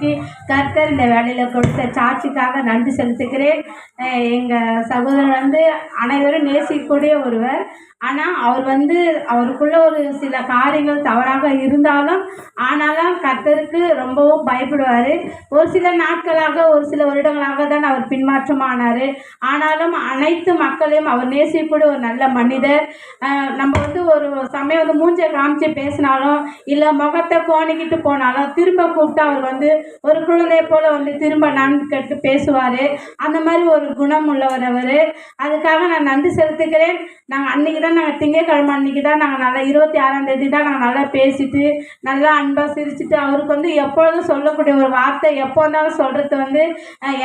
இன்னைக்கு கர்த்தர் இந்த வேலையில் கொடுத்த சாட்சிக்காக நன்றி செலுத்துகிறேன். எங்கள் சகோதரர் அனைவரும் நேசிக்கக்கூடிய ஒருவர். ஆனால் அவர் அவருக்குள்ள ஒரு சில காரியங்கள் தவறாக இருந்தாலும் ஆனாலும் கர்த்தருக்கு ரொம்பவும் பயப்படுவார். ஒரு சில நாட்களாக ஒரு சில வருடங்களாக தான் அவர் பின்மாற்றமானார். ஆனாலும் அனைத்து மக்களையும் அவர் நேசிக்கக்கூடிய ஒரு நல்ல மனிதர். நம்ம ஒரு சமயம் மூஞ்சை காமிச்சு பேசினாலும் இல்லை முகத்தை கோணிக்கிட்டு போனாலும் திரும்ப கூப்பிட்டு அவர் ஒரு குழந்தைய போல திரும்ப நன்றி கேட்டு பேசுவார். அந்த மாதிரி ஒரு குணம் உள்ளவர் அவர். அதுக்காக நான் நன்றி செலுத்துகிறேன். நாங்கள் அன்றைக்கி தான் திங்கட்கிழமை அன்றைக்கி தான் நாங்கள் நல்லா 26ஆம் தேதி தான் நாங்கள் நல்லா பேசிட்டு நல்லா அன்பாக சிரிச்சுட்டு அவருக்கு எப்பொழுதும் சொல்லக்கூடிய ஒரு வார்த்தை எப்போ இருந்தாலும் சொல்கிறது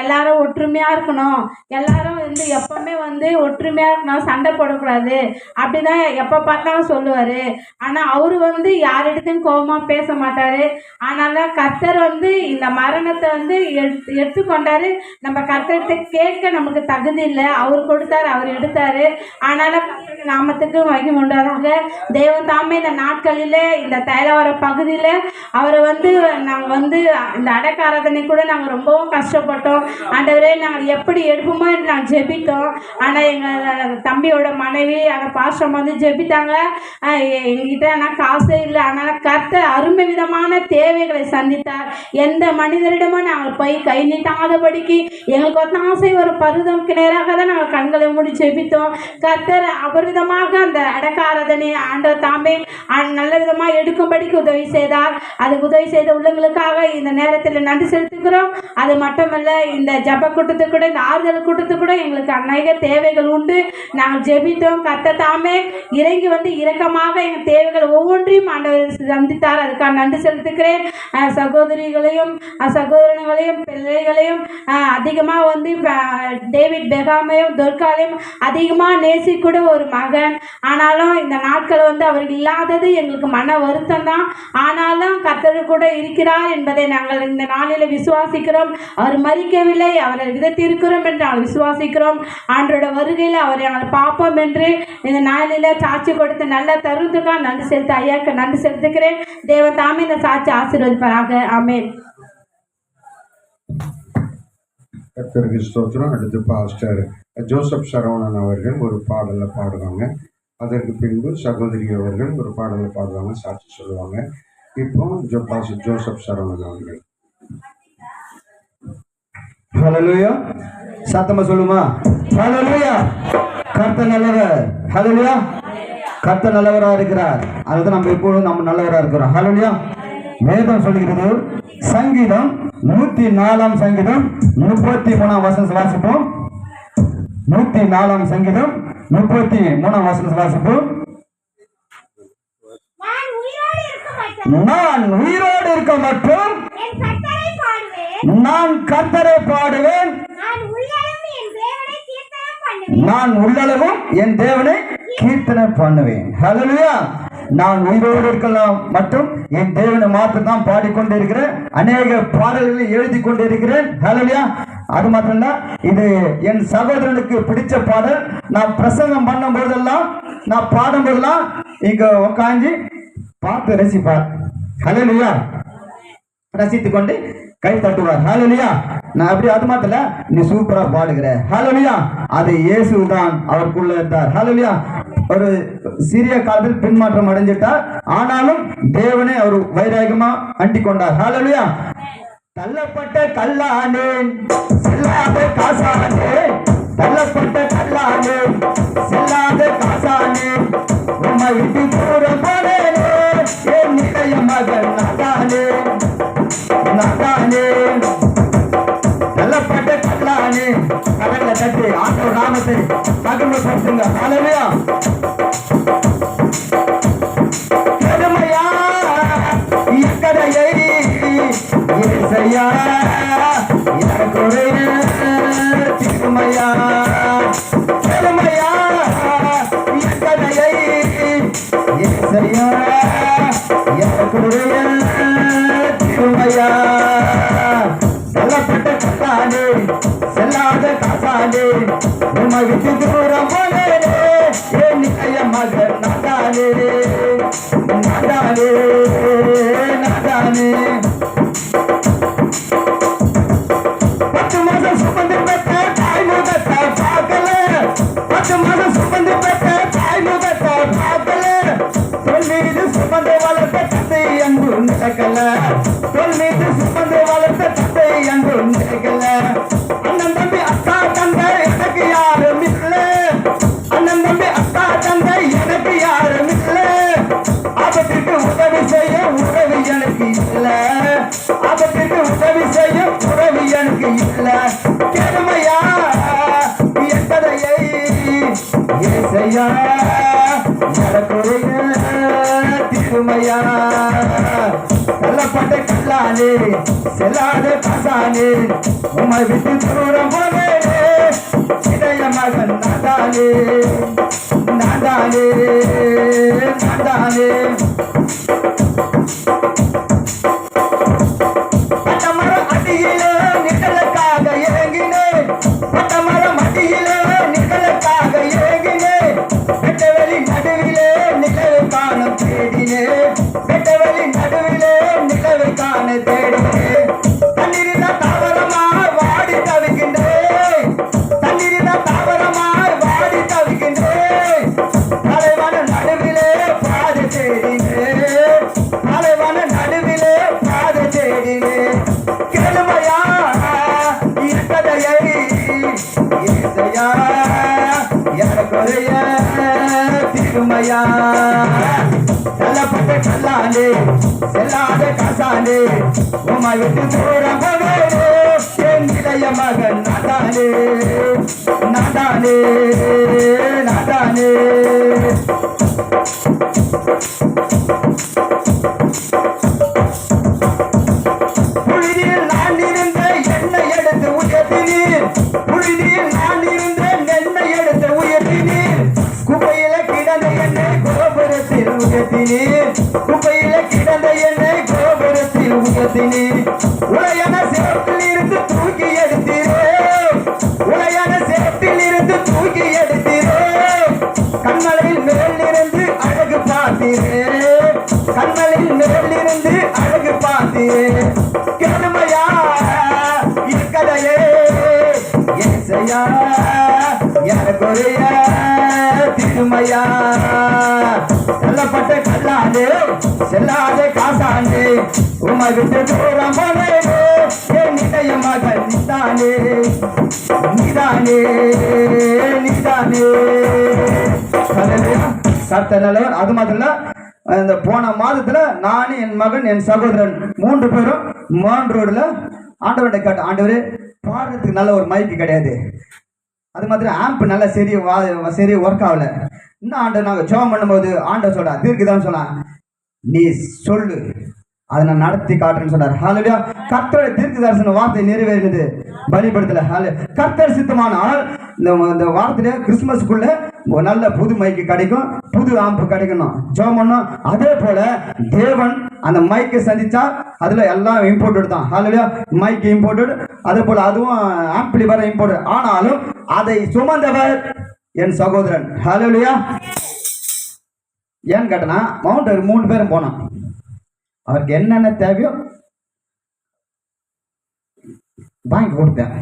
எல்லாரும் ஒற்றுமையாக இருக்கணும், எல்லாரும் எப்போவுமே ஒற்றுமையாக இருக்கணும், சண்டை போடக்கூடாது அப்படி தான் எப்போ பார்த்தாலும் சொல்லுவார். ஆனால் அவர் யாரிடத்தையும் கோபமாக பேச மாட்டார். அதனால் கர்த்தர் இந்த மரணத்தை எடுத்துக்கொண்டார். நம்ம கர்த்தர்கிட்ட கேட்க நமக்கு தகுதி இல்லை, அவர் கொடுத்தார், அவர் எடுத்தார். ஆனாலும் நாமத்துக்கு மகிமை உண்டாதாக. தேவன் தாமே இந்த நாட்களில் இந்த தைலவர பகுதியில் அவரை நாங்கள் இந்த அடக்க ஆராதனை கூட நாங்கள் ரொம்பவும் கஷ்டப்பட்டோம். ஆண்டவரே நாங்கள் எப்படி எடுப்போமோ நாங்கள் ஜெபித்தோம். ஆனால் எங்கள் தம்பியோட மனைவி அந்த பாஸ்டம் ஜெபித்தாங்க. எங்ககிட்ட ஆனால் காசே இல்லை. ஆனால் கர்த்தர் அருமை விதமான தேவைகளை சந்தித்தார். எந்த மனிதரிடமும் நாங்கள் போய் கை நீட்டாதபடிக்கு எங்களுக்கு ஆசை ஒரு பருவம் நேராக தான் நாங்கள் கண்களை மூடி ஜெபித்தோம். கர்த்தர் அபரிதமாக அந்த அடக்க ஆராதனை ஆண்டவர் தாமே நல்ல விதமாக எடுக்கும்படிக்கு உதவி செய்தார். அதுக்கு உதவி செய்த உள்ளங்களுக்காக இந்த நேரத்தில் நன்றி செலுத்துகிறோம். அது மட்டுமல்ல, இந்த ஜப கூட்டத்துக்கு கூட இந்த ஆறுதல் கூட்டத்துக்கு கூட எங்களுக்கு அநேக தேவைகள் உண்டு. நாங்கள் ஜெபித்தோம். கர்த்தர் தாமே இறங்கி இரக்கமாக எங்கள் தேவைகள் ஒவ்வொன்றையும் ஆண்டவர் சந்தித்தார். அதுக்காக நன்றி செலுத்துகிறேன். சகோதரிகளையும் சகோதரர்களையும் பிள்ளைகளையும் அதிகமாக டேவிட் பெகாமையும் துர்காலையும் அதிகமாக நேசிக்கூட ஒரு மகன். ஆனாலும் இந்த நாட்கள் அவர் இல்லாதது எங்களுக்கு மன வருத்தம் தான். ஆனாலும் கர்த்தர் கூட இருக்கிறார் என்பதை நாங்கள் இந்த நாளில் விசுவாசிக்கிறோம். அவர் மறிக்கவில்லை, அவரை விதத்திருக்கிறோம் என்று நாங்கள் விசுவாசிக்கிறோம். ஆண்டோட வருகையில் அவரை நாங்கள் பார்ப்போம் என்று இந்த நாளில் சாட்சி கொடுத்த நல்ல தருணத்துக்காக நன்றி செலுத்த ஐயாக்கு நன்றி செலுத்துகிறேன். தேவன் தாமே இந்த சாட்சி ஆசீர்வதிப்பாராக. ஆமென். கர்த்தருக்கு ஸ்தோத்திரம். அடுத்து பாஸ்டர் ஜோசப் சரவணன் அவர்கள் ஒரு பாடலை பாடுவாங்க. அதற்கு பின்பு சகோதரி அவர்கள் ஒரு பாடலை பாடுவாங்க, சாட்சி சொல்லுவாங்க. இப்போ பாஸ்டர் ஜோசப் சரவணன் அவர்கள். ஹல்லேலூயா. சத்தமா சொல்லுமா? ஹல்லேலூயா. கர்த்தர் நல்லவர். ஹல்லேலூயா. கர்த்தர் நல்லவராக இருக்கிறார். அதுதான் நம்ம எப்பொழுதும் நம்ம நல்லவராக இருக்கிறோம். ஹல்லேலூயா. வேதம் சொல்கிறது, சங்கீதம் 104ஆம் சங்கீதம் 33ஆம் வசனம் வாசிப்போம். 104ஆம் சங்கீதம் 33ஆம் வசனம் வாசிப்போம். நான் உயிரோடு இருக்க மட்டும் நான் கர்த்தரை பாடுவேன், நான் உள்ளளவும் என் தேவனை கீர்த்தனை பண்ணுவேன். ஹல்லேலூயா. நான் உயிரோடு இருக்கலாம் மற்றும் என் தேவனை மாத்திரம் தான் பாடிக்கொண்டிருக்கிறேன். அநேக பாடல்களை எழுதி கொண்டிருக்கிறேன். ஹல்லேலூயா. அது மாத்திரம் இல்ல, இது என் சகோதரனுக்கு பிடிச்ச பாடல். நான் பிரசங்கம் பண்ணும் போதெல்லாம், நான் பாடும் போதெல்லாம் இங்க உட்காந்து பார்த்து ரசிப்பார். ஹல்லேலூயா. ரசித்து கொண்டு கை தட்டுவார். ஹல்லேலூயா. நான் அப்படி அது மாத்திர நீ சூப்பரா பாடுகிற. ஹல்லேலூயா. அது இயேசு தான் அவருக்குள்ள இருந்தார். ஹல்லேலூயா. ஒரு சிறிய காலத்தில் பின்மாற்றம் அடைஞ்சிட்டார். ஆனாலும் தேவனை அவர் வைராகமா அண்டி கொண்டார். ஹல்லேலூயா. தள்ளப்பட்ட கல்லானேன் செல்லாத காசானேன், தள்ளப்பட்ட கல்லானேன் செல்லாத காசானேன், உம்மை விட்டு தூரம் போனேனே என் நிலைய மகன் நானே நானே. தள்ளப்பட்ட கல்லானே. கடல்ல தட்டி ஆண்டவர் நாமத்தை மகிமைப்படுத்துங்க. ஹல்லேலூயா. பெருமையா இக்கரையை இசையா எனக்குடைய திருமையா, பெருமையா இக்கரையை இசையா எனக்குடைய திருமையா. தள்ளப்பட்ட கல்லானே செல்லாத காசானே, உம்மை விட்டு தூரம் போனேனே என் நிலைய மகன் நானே நானே நானே. ஏசையா எனக்குரிய திருமையா தள்ளப்பட்ட கல்லானே செல்லாத காசானே உம்மை விட்டு தூரம் போனேனே இளைய மகன் நாதானே நாதானே நாதானே பட்டமரம் அடியிலே நிழலுக்காக ஏங்கினேன் பட்டமரம் அடியிலே நிழலுக்காக ஏங்கினேன் வெட்டவெளி நடுவிலே நிலவை காண தேடினேன் வெட்டவெளி நடுவிலே நிலவை காண தேடினேன் தண்ணீரின தாவரமாய் வாடி தவிக்கின்றேன் தண்ணீரின தாவரமாய் வாடி தவிக்கின்றேன் தலைவன நடுவிலே பாதை தேடினேன் தலைவன நடுவிலே பாதை தேடினேன் கேளுமையா இருக்கதையை ஏசையா எனக்குரிய திருமையா தள்ளப்பட்ட கல்லானே செல்லாத காசானே உம்மை விட்டு தூரம் போனேனே என் இளைய மகன் நாதானே நாதானே நாதானே புழுதியில் நான் இருந்த எண்ணெய் எடுத்து உயர்த்தினீர் புழுதியில் நான் இருந்த எண்ணெய் எடுத்து உயர்த்தினீர் குப்பையில கிடந்த எண்ணெய் கோபுரத்தில் உயர்த்தினீர் குப்பையில கிடந்த எண்ணெய் கோபுரத்தில் உயர்த்தினீர் உளையான சேற்றில் இருந்து தூக்கி எடுத்தீரே உளையான சேற்றில் இருந்து தூக்கி எடுத்தீரே கண்மலையில் மேலிருந்து அழகு பார்த்தீரே கண்மலையில் மேலிருந்து அழகு பார்த்தீரே கருமையா இருக்கதையே ஏசையா எனக்குரிய திருமையா தள்ளப்பட்ட கல்லானே செல்லாத காசானே உம்மை விட்டு தூரம் போனேனே என் இளைய மகன் நீதானே நீதானே நீதானே கர்த்தர் நல்லவர். அது மாத்திரம் இல்ல, இந்த போன மாதத்துல நானு என் மகன் என் சகோதரன் 3 பேரும் மான் ரோடுல ஆண்டவர்கிட்ட கேட்டோம், ஆண்டவரே பாடுறதுக்கு நல்ல ஒரு மைக்கு கிடையாது, அது மாதிரி ஆம்ப் நல்லா சரி ஒர்க் ஆகல. இன்னும் ஆண்டவர் நாங்கள் ஜெபம் பண்ணும்போது ஆண்டவர் சொல்றா தீர்க்குதான்னு சொன்னா, நீ சொல்லு அதை நான் நடத்தி காட்டுறேன்னு சொன்னார். ஹalleluya. கர்த்தருடைய தீர்க்க தரிசன வார்த்தை நிறைவேறினது பலிபடத்துல. கர்த்தர் சித்தமானால் இந்த வார்த்தையில கிறிஸ்துமஸ்க்குள்ள ஒரு நல்ல புது மைக்கு கிடைக்கும், புது ஆம்பு கிடைக்கணும், ஜெபம் பண்ணோம். அதே போல தேவன் அந்த மைக்கை சந்திச்சா அதுல எல்லாம் இம்போர்ட்டட் தான். ஹalleluya. மைக் இம்போர்ட்டட், அதே போல அதுவும் ஆம்பிளிஃபயர் இம்போர்ட்டட். ஆனாலும் அதை சுமந்தவர் என் சகோதரன். ஹalleluya. ஏன்னு கேட்டனா மவுண்ட் 3 பேரும் போனோம், அவருக்கு என்னென்ன தேவையோ வாங்கி கொடுத்தேன்.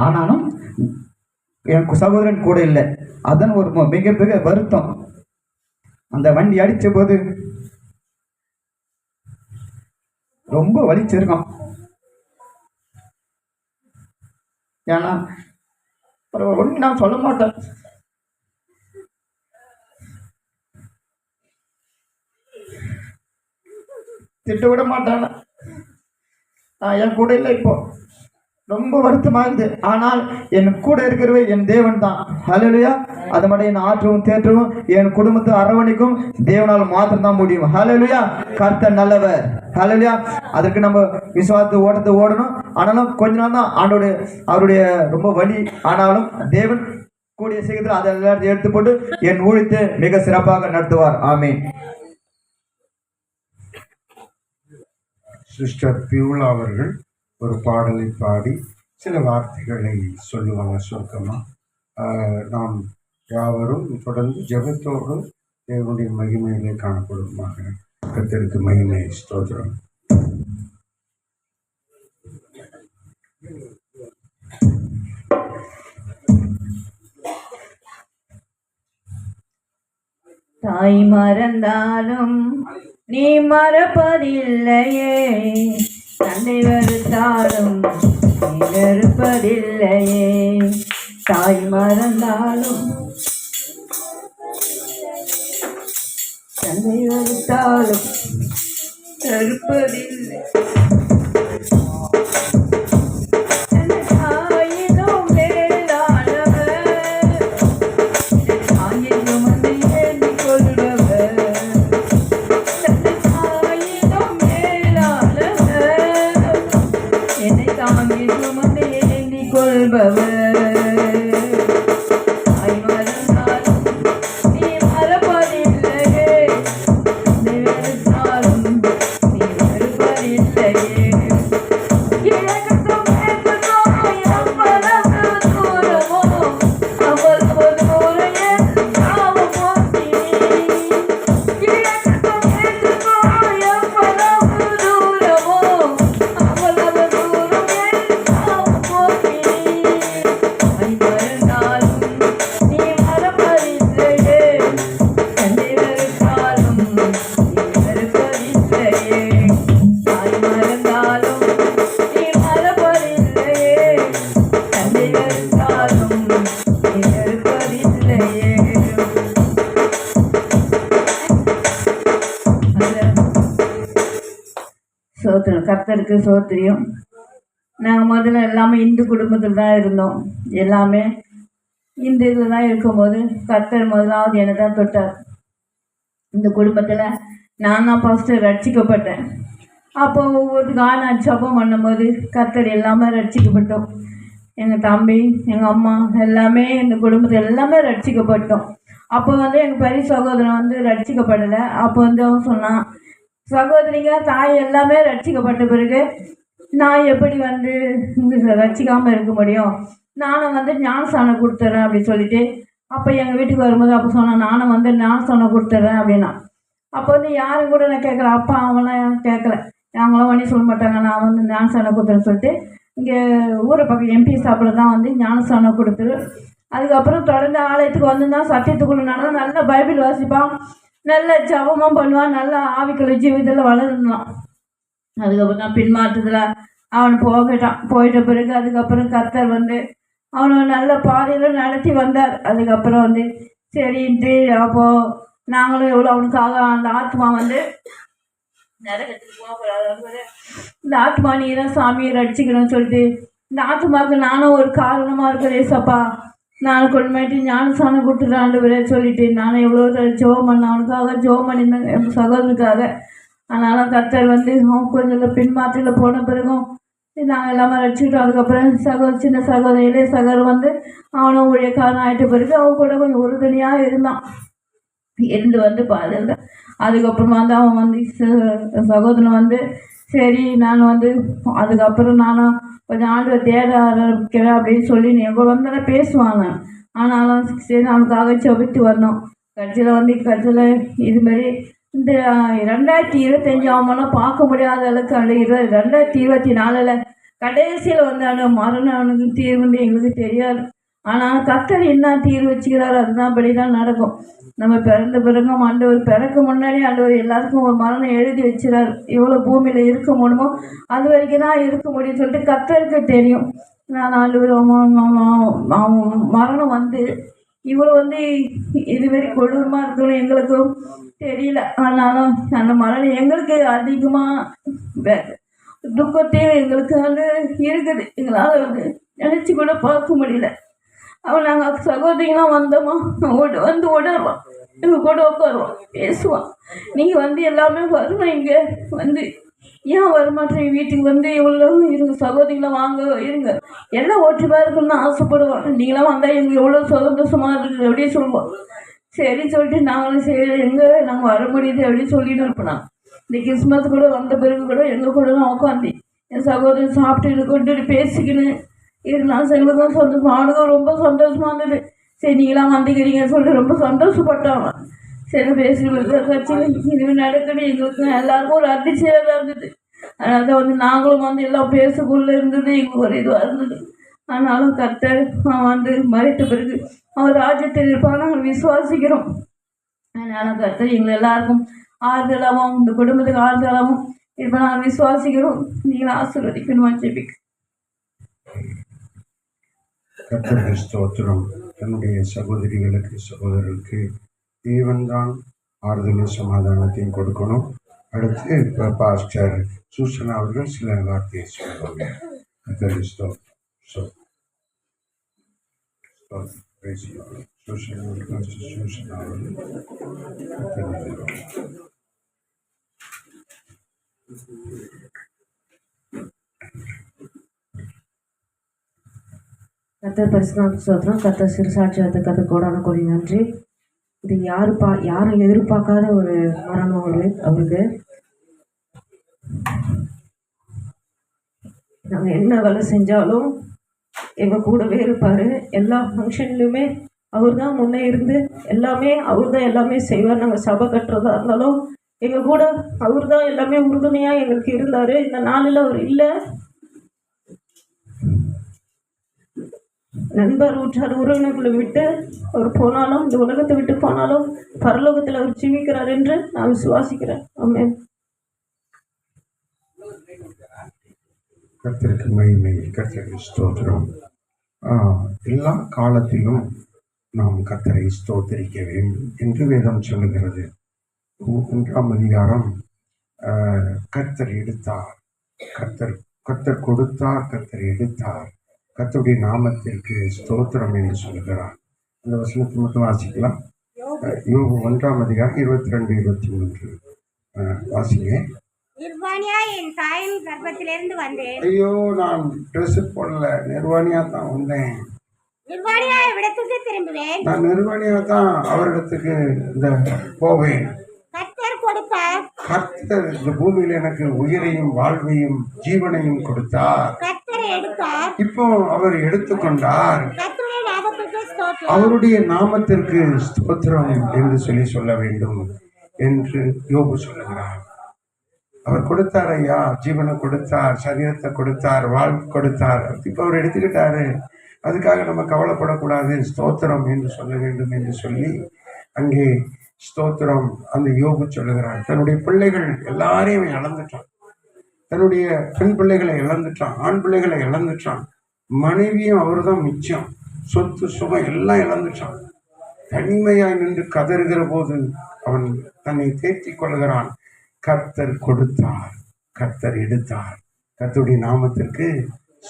ஆனாலும் எனக்கு சகோதரன் கூட இல்லை, அதான் ஒரு மிகப்பெரிய வருத்தம். அந்த வண்டி அடிச்ச போது ரொம்ப வலிச்சிருக்கோம். ஏன்னா ஒண்ணு நான் சொல்ல மாட்டேன், திட்ட விட மாட்டான, என் கூட இல்லை, இப்போ ரொம்ப வருத்தமாகுது. ஆனால் என் கூட இருக்கிறவே என் தேவன் தான். ஹalleluya. அது மட்டும் என் ஆற்றவும் தேற்றவும் என் குடும்பத்தை அரவணைக்கும் தேவனால் மாத்திரம் தான் முடியும். ஹalleluya. கர்த்தர் நல்லவர். ஹalleluya. அதற்கு நம்ம விசுவாசத்தை ஓட்டத்தை ஓடணும். ஆனாலும் கொஞ்ச நாள் தான் அவருடைய ரொம்ப வலி. ஆனாலும் தேவன் கூடிய சீக்கிரத்தில் அதை எல்லாத்தையும் எடுத்து போட்டு என் ஊழியத்தை மிக சிறப்பாக நடத்துவார். ஆமென். சிஸ்டர் பியூலா அவர்கள் ஒரு பாடலை பாடி சில வார்த்தைகளை சொல்லுவாங்க சுருக்கமாக. நாம் யாவரும் தொடர்ந்து ஜெபத்தோடு தேவனுடைய மகிமையிலே காணப்படுமாக. கர்த்தருக்கு மகிமை, ஸ்தோத்திரம். தாய் மறந்தாலும் நீ மறப்பதில்லையே, தன்னை வெறுத்தாலும் நீ வெறுப்பதில்லையே. தாய் மறந்தாலும் தன்னை வெறுத்தாலும் வெறுப்பதில்லை. தாயினும் மேலானவர் செய்பவர். தாய் மறந்தாலும் நீ மறப்பதில்லையே, தந்தை வெறுத்தாலும் நீ வெறுப்பதில்லையே. கிழக்குக்கும் மேற்குக்கும் எவ்வளவு தூரமோ அவ்வளவு தூரம் என் நாமம் போற்றினேன். கிழக்குக்கும் மேற்குக்கும் எவ்வளவு தூரமோ அவ்வளவு தூரம் என் நாமம் போற்றினேன். தாய் மறந்தாலும் நீ மறப்பதில்லையே, தந்தை வெறுத்தாலும் நீ வெறுப்பதில்லையே. தாய் மறந்தாலும் நீ மறப்பதில்லையே, தந்தை வெறுத்தாலும் நீ வெறுப்பதில்லையே. சோத்திரம், கர்த்தருக்கு சோத்திரியம். நாங்கள் முதல்ல எல்லாமே இந்து குடும்பத்தில் தான் இருந்தோம். எல்லாமே இந்த இதில் தான் இருக்கும்போது கர்த்தர் முதலாவது என்னை தான் தொட்டார். இந்த குடும்பத்தில் நான் தான் ஃபஸ்ட்டு ரட்சிக்கப்பட்டேன். அப்போ ஒவ்வொருக்காக நான் ஜெபம் பண்ணும்போது கர்த்தர் எல்லாமே ரட்சிக்கப்பட்டோம். எங்கள் தம்பி, எங்கள் அம்மா எல்லாமே இந்த குடும்பத்தில் எல்லாமே ரட்சிக்கப்பட்டோம். அப்போ வந்து எங்கள் பெரிய சகோதரன் வந்து ரட்சிக்கப்படலை. அப்போ வந்து அவன் சொன்னான், சகோதரிங்க தாய் எல்லாமே ரட்சிக்கப்பட்ட பிறகு நான் எப்படி வந்து ரட்சிக்காமல் இருக்க முடியும், நானும் வந்து ஞானஸ்தானம் கொடுத்துட்றேன் அப்படின்னு சொல்லிட்டு அப்போ எங்கள் வீட்டுக்கு வரும்போது அப்போ சொன்னேன், நானும் வந்து ஞானஸ்தானம் கொடுத்துட்றேன் அப்படின்னா. அப்போ வந்து யாரும் கூட நான் கேட்கல, அப்பா அவங்களாம் கேட்கல, அவங்களாம் ஒன்றும் சொல்ல மாட்டாங்க. நான் வந்து ஞானஸ்தானம் கொடுத்துறேன்னு சொல்லிட்டு இங்கே ஊரை பக்கம் எம்பி சாப்பில் தான் வந்து ஞானஸ்தானம் கொடுத்துரு. அதுக்கப்புறம் தொடர்ந்து ஆலயத்துக்கு வந்து தான் சத்தியத்துக்குள்ள நடந்தால் நல்லா பைபிள் வாசிப்பான், நல்ல ஜபமும் பண்ணுவான், நல்ல ஆவிக்குள்ள ஜீவிதத்தில் வளர்ந்தான். அதுக்கப்புறம் தான் பின்மாற்றத்தில் அவன் போயிட்ட பிறகு அதுக்கப்புறம் கர்த்தர் வந்து அவனை நல்ல பாதையில் நடத்தி வந்தார். அதுக்கப்புறம் வந்து சரின்ட்டு அப்போது நாங்களும் எவ்வளோ அவனுக்காக அந்த ஆத்மா வந்து நரகத்துக்கு போகக்கூடாது, இந்த ஆத்மா நீ தான் சாமியை ரட்சிக்கணும்னு சொல்லிட்டு இந்த ஆத்மாவுக்கு நானும் ஒரு காரணமாக இருக்கிறேன். ஏசப்பா நான் கொண்டு ஞானஸ்தானம் கொடுத்துட்டாண்டு சொல்லிட்டு நானும் எவ்வளோ ஜோம் பண்ணேன், அவனுக்காக ஜோம் பண்ணியிருந்தேன் என் சகோதரனுக்காக. அதனால் கர்த்தர் வந்து அவன் கொஞ்சம் பின்மாற்றில் போன பிறகும் நாங்கள் எல்லாமே ரட்சிக்கிட்டோம். அதுக்கப்புறம் சின்ன சகோதரி இளைய சகோதரன் வந்து அவனும் ஊழியக்காரன் ஆகிட்ட பிறகு அவன் கூட கொஞ்சம் உறுதுணையாக இருந்தான். இருந்து வந்து பாருங்க. அதுக்கப்புறமா வந்து அவன் வந்து சகோதரன் வந்து சரி நான் வந்து அதுக்கப்புறம் நானும் கொஞ்சம் ஆண்டு தேட ஆரம்பிக்கிறேன் அப்படின்னு சொல்லி எவ்வளோ வந்தாலும் பேசுவாங்க. ஆனாலும் சரி அவனுக்காக செபித்து வந்தோம். கடைசியில் இதுமாரி இந்த 2025 அவமெல்லாம் பார்க்க முடியாத அளவுக்கு அந்த 2024 கடைசியில் வந்து அந்த மரணம் அவனுக்கு தீர்வுன்னு எங்களுக்கு தெரியாது. ஆனால் கர்த்தர் என்ன தீர்வு வச்சுக்கிறாரோ அதுதான் படி தான் நடக்கும். நம்ம பிறந்த பிறகும் ஆண்டவர் பிறக்க முன்னாடி ஆண்டவர் எல்லாருக்கும் ஒரு மரணம் எழுதி வச்சுறாரு. எவ்வளோ பூமியில் இருக்க முடியுமோ அது வரைக்கும் தான் இருக்க முடியும்னு சொல்லிட்டு கர்த்தருக்கு தெரியும். நான் ஆண்டவர் மரணம் வந்து இவ்வளோ வந்து இதுவரை கொடூரமாக இருக்கணும் எங்களுக்கும் தெரியல. ஆனாலும் அந்த மரணம் எங்களுக்கு அதிகமாக துக்கத்தையும் எங்களுக்கு வந்து இருக்குது. எங்களால் வந்து நினச்சி கூட பார்க்க முடியல. அவன் நாங்கள் சகோதரிலாம் வந்தோமா வந்து உடருவான், எங்கள் கூட உட்காருவான், பேசுவான். நீங்கள் வந்து எல்லாமே வரணும், இங்கே வந்து ஏன் வரமாட்டேன் வீட்டுக்கு வந்து இவ்வளோ இருங்க சகோதரிங்களாம் வாங்க இருங்க எல்லாம் ஒற்றுமையாக இருக்குன்னு ஆசைப்படுவான். நீங்களாம் வந்தால் எங்களுக்கு எவ்வளோ சந்தோஷமாக இருக்குது அப்படின்னு சொல்லுவோம். சரி சொல்லிட்டு நாங்களும் சரி எங்கே நாங்கள் வர முடியுது அப்படின்னு சொல்லிட்டு இருப்போம். இந்த கிறிஸ்மஸ் கூட வந்த பிறகு கூட எங்கள் கூட தான் உட்காந்து என் சகோதரன் சாப்பிட்டு கொண்டு பேசிக்கின்னு இருந்தாலும் எங்களுக்கும் சந்தோஷம், அவனுக்கும் ரொம்ப சந்தோஷமாக இருந்தது. சரி நீங்களாம் வந்துக்கிறீங்கன்னு சொல்லிட்டு ரொம்ப சந்தோஷப்பட்டாங்க. சரி பேசி கட்சி இது நடக்குது எங்களுக்கும் எல்லாருக்கும் ஒரு அதிர்ச்சியாக தான் இருந்தது. அதனால தான் வந்து நாங்களும் வந்து எல்லாம் பேசக்குள்ளே இருந்தது எங்களுக்கு ஒரு இதுவாக இருந்தது. ஆனாலும் கர்த்தர் வந்து மறைத்த பிறகு அவர் ராஜ்யத்தில் இருப்பாங்க நாங்கள் விசுவாசிக்கிறோம். அதனால கர்த்தர் எங்களை எல்லாருக்கும் ஆறுதலாகவும் இந்த குடும்பத்துக்கு ஆறுதலாகவும் இப்போ நாங்கள் விசுவாசிக்கிறோம். நீங்கள் ஆசீர்வதிக்கணுமா ஜெபிக்க. கர்த்தருக்கு ஸ்தோத்திரம். தன்னுடைய சகோதரிகளுக்கு சகோதரர்களுக்கு தேவன்தான் ஆறுதலும் சமாதானத்தையும் கொடுக்கணும். அடுத்து இப்போ பாஸ்டர் சூசனா அவர்கள் சில வார்த்தையை சொல்லுவாங்க. கர்த்தருக்கு ஸ்தோத்திரம். சூசனா அவர்கள் கர்த்தர் பரிசுநாம ஸ்தோத்திரம். கர்த்தர் சிறுசாட்சியத்தை கர்த்தர் கோடான கோடி நன்றி. இது யாரும் எதிர்பார்க்காத ஒரு மரணம் அவருக்கு. நாங்கள் என்ன வேலை செஞ்சாலும் எங்கள் கூடவே இருப்பார். எல்லா ஃபங்க்ஷன்லையுமே அவர் தான் முன்னே இருந்து எல்லாமே அவர் தான் எல்லாமே செய்வார். நாங்கள் சபை கட்டுறதா இருந்தாலும் எங்கள் கூட அவர் தான் எல்லாமே உறுதுணையாக எங்களுக்கு இருந்தார். இந்த நாளில் அவர் இல்லை. நண்பர் உற்றார் உறவினர்களை விட்டு அவர் போனாலும், இந்த உலகத்தை விட்டு போனாலும் பரலோகத்தில் அவர் ஜீவிக்கிறார் என்று நான் விசுவாசிக்கிறேன். ஆமென். கர்த்தருக்கு மகிமை, கர்த்தருக்கு ஸ்தோத்திரம். எல்லா காலத்திலும் நாம் கர்த்தரை ஸ்தோத்தரிக்க வேண்டும் என்று வேதம் சொல்லுகிறது. 1ஆம் அதிகாரம் கர்த்தர் எடுத்தார், கர்த்தர் கொடுத்தார், கர்த்தர் எடுத்தார், கர்த்தருடைய நாமத்திற்கு ஸ்தோத்திரம் என்று சொல்கிறார். அந்த வசனத்தை மட்டும் வாசிக்கலாம். யோபு 1ஆம் அதிகாரம் 22, 23 வாசிங்க. நிர்வாணியா என் தாயின் கர்ப்பத்திலிருந்து வந்தேன். ஐயோ, நான் ட்ரெஸ் போடல, நிர்வாணியா தான் வந்தேன். நிர்வாணியா இவ்விடத்துக்கு திரும்புவேன். நான் நிர்வாணியா தான் அவரிடத்துக்கு போவேன். கர்த்தர் கொடுத்தார், கர்த்தர் இந்த பூமியில எனக்கு உயிரையும் வாழ்வையும் ஜீவனையும் கொடுத்தார். கர்த்தர் எடுத்தார், இப்போ அவர் எடுத்துக்கொண்டார். கர்த்தருடைய நாமத்துக்கு ஸ்தோத்திரம். அவருடைய நாமத்திற்கு ஸ்தோத்திரம் என்று சொல்ல வேண்டும் என்று யோபு சொல்லுகிறார். அவர் கொடுத்தார் ஐயா, ஜீவனை கொடுத்தார், சரீரத்தை கொடுத்தார், வாழ்வு கொடுத்தார். இப்போ அவர் எடுத்துக்கிட்டாரு, அதுக்காக நம்ம கவலைப்படக்கூடாது, ஸ்தோத்திரம் என்று சொல்ல வேண்டும் என்று சொல்லி அங்கே ஸ்தோத்திரம் அந்த யோபு சொல்லுகிறார். தன்னுடைய பிள்ளைகள் எல்லாரையும் இழந்துட்டான். தன்னுடைய பெண் பிள்ளைகளை இழந்துட்டான், ஆண் பிள்ளைகளை இழந்துட்டான், மனைவியும் அவர் தான் மிச்சம், சொத்து சுகம் எல்லாம் இழந்துட்டான். தனிமையாய் நின்று கதறுகிற போது அவன் தன்னை தேற்றிக் கொள்கிறான். கர்த்தர் கொடுத்தார், கர்த்தர் எடுத்தார், கர்த்தருடைய நாமத்திற்கு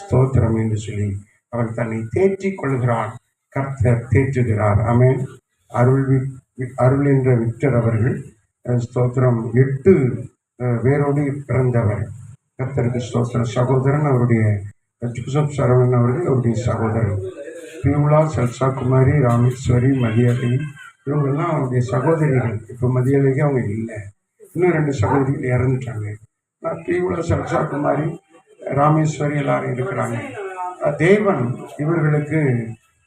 ஸ்தோத்திரம் என்று சொல்லி அவன் தன்னை தேற்றிக் கொள்கிறான். கர்த்தர் தேற்றுகிறார். ஆமென். அருள் என்ற விக்டர் அவர்கள் ஸ்தோத்திரம் 8 வேரோடு பிறந்தவர். கர்த்தருக்கு ஸ்தோத்திரம். சகோதரன் அவருடைய ஜோசப் சரவணன் அவர்கள் அவருடைய சகோதரன். பியூலா, சல்சா குமாரி, ராமேஸ்வரி, மதியலை இவங்கெல்லாம் அவருடைய சகோதரிகள். இப்போ மதியலைக்கு அவங்க இல்லை, இன்னும் 2 சகோதரிகள் இறந்துட்டாங்க. பியூலா, சல்சா குமாரி, ராமேஸ்வரி எல்லாரும் இருக்கிறாங்க. தேவன் இவர்களுக்கு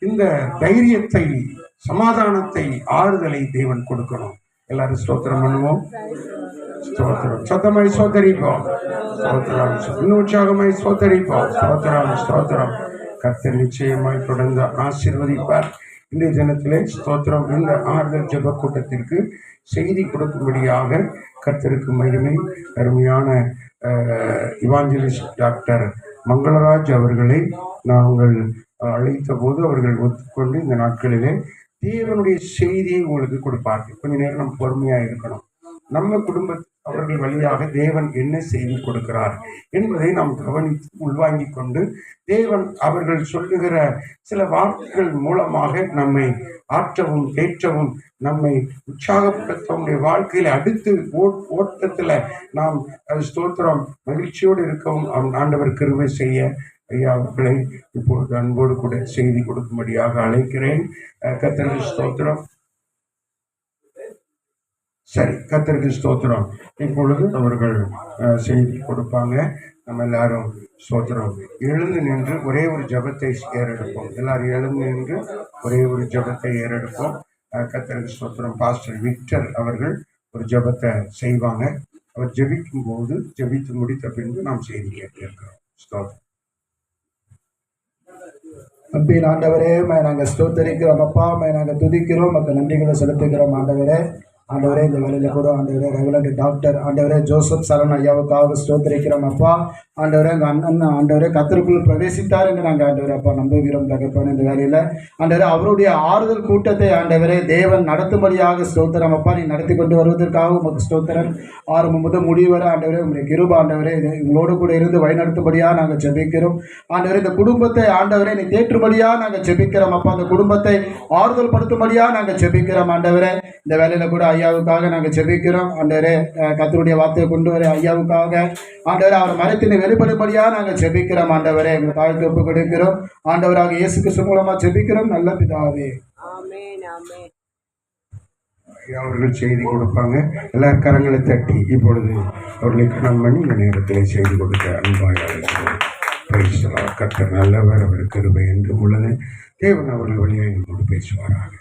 இந்த தைரியத்தை, சமாதானத்தை, ஆறுதலை தேவன் கொடுக்கணும். எல்லாரும் ஸ்தோத்திரம் பண்ணுவோம். ஸ்தோத்திரம். சத்தமாய் ஸ்தோத்தரிப்போம். ஸ்தோத்திரம். இன்னும் உற்சாகமாய் ஸ்தோத்தரிப்போம். ஸ்தோத்திரம், ஸ்தோத்திரம். கர்த்தர் நிச்சயமாய் தொடர்ந்து ஆசீர்வதிப்பார். இன்றைய தினத்திலே ஸ்தோத்திரம். இந்த ஆறுதல் ஜெப கூட்டத்திற்கு செய்தி கொடுக்கும்படியாக கர்த்தருக்கு மகிமை. அருமையான இவாஞ்சலிஸ்ட் டாக்டர் மங்களராஜ் அவர்களை நாங்கள் அழைத்த போது அவர்கள் ஒத்துக்கொண்டு இந்த நாட்களிலே தேவனுடைய செய்தியை உங்களுக்கு கொடுப்பார்கள். கொஞ்ச நேரம் நம்ம பொறுமையாக இருக்கணும். நம்ம குடும்பத்தில் அவர்கள் வழியாக தேவன் என்ன செய்தி கொடுக்கிறார் என்பதை நாம் கவனித்து உள்வாங்கிக் கொண்டு தேவன் அவர்கள் சொல்லுகிற சில வார்த்தைகள் மூலமாக நம்மை ஆற்றவும் தேற்றவும் நம்மை உற்சாகப்படுத்தவும் வாழ்க்கையில் அடுத்து ஓட்டத்தில் நாம் ஸ்தோத்திரம் மகிழ்ச்சியோடு இருக்கவும் ஆண்டவர் கிருபை செய்ய ஐயா அவர்களை இப்பொழுது அன்போடு கூட செய்தி கொடுக்கும்படியாக அழைக்கிறேன். கர்த்தருக்கு ஸ்தோத்திரம். சரி, கர்த்தருக்கு ஸ்தோத்திரம். இப்பொழுது அவர்கள் செய்தி கொடுப்பாங்க. நம்ம எல்லாரும் ஸ்தோத்திரம் எழுந்து நின்று ஒரே ஒரு ஜெபத்தை ஏறெடுப்போம். எல்லாரும் எழுந்து நின்று ஒரே ஒரு ஜெபத்தை ஏறெடுப்போம். கர்த்தருக்கு ஸ்தோத்திரம். பாஸ்டர் விக்டர் அவர்கள் ஒரு ஜெபத்தை செய்வாங்க. அவர் ஜெபிக்கும் போது ஜெபித்து முடித்த பின்பு நாம் செய்தி கேட்டிருக்கிறோம். ஸ்தோத்திரம். அன்பின் ஆண்டவரே, நாங்கள் ஸ்தோத்தரிக்கிறோம் அப்பா, நாங்கள் துதிக்கிறோம், மக்கள் நன்றிகளை செலுத்துகிறோம் ஆண்டவரே. ஆண்டவரே, இந்த வேலையில் கூட ஆண்டவரே ரெவலண்ட் டாக்டர் ஆண்டவரே ஜோசப் சரவணன் ஐயாவுக்காக ஸ்தோத்தரிக்கிறோம் அப்பா. ஆண்டவரே, எங்கள் அண்ணன் ஆண்டவரே கர்த்தருக்குள் பிரவேசித்தார் என்று நாங்கள் ஆண்டவரே அப்பா நம்புகிறோம் தகப்பன். இந்த வேலையில் ஆண்டவரே அவருடைய ஆறுதல் கூட்டத்தை ஆண்டவரே தேவன் நடத்தும்படியாக ஸ்தோத்திரம் அப்பா. நீ நடத்தி கொண்டு வருவதற்காக உமக்கு ஸ்தோத்திரம். ஆரம்பம் முதல் முடிவு வர ஆண்டவரே உங்களுடைய கிருபை ஆண்டவரே உங்களோடு கூட இருந்து வழிநடத்தும்படியாக நாங்கள் ஜெபிக்கிறோம் ஆண்டவரே. இந்த குடும்பத்தை ஆண்டவரே நீ தேற்றும்படியாக நாங்கள் ஜெபிக்கிறோம் அப்பா. அந்த குடும்பத்தை ஆறுதல் படுத்தும்படியாக நாங்கள் ஜெபிக்கிறோம் ஆண்டவரே. இந்த வேலையில் கூட ஐயாவுக்காக நாங்கள் ஜெபிக்கிறோம். ஆண்டவரே கர்த்தருடைய வார்த்தையை கொண்டு வர ஐயாவுக்காக ஆண்டவரே அவர் மரத்தினை வெளிப்படும்படியாக நாங்கள் ஜெபிக்கிறோம். ஆண்டவரே எங்கள் தாய்க்கு ஒப்பு கொடுக்கிறோம். ஆண்டவராக இயேசு கிறிஸ்து மூலமாக ஜெபிக்கிறோம் நல்ல பிதாவே. அவர்கள் செய்தி கொடுப்பாங்க. எல்லாரும் கரங்களை தட்டி இப்பொழுது அவர்களை கணம் பண்ணி இந்த நேரத்தில் செய்தி கொடுக்க அன்பாக அழைக்கிறோம். கர்த்தர் நல்லவர், அவர் கிருபை என்று உள்ளது. தேவன் அவர்கள் வழியாக நம்மோடு பேசுவாராக.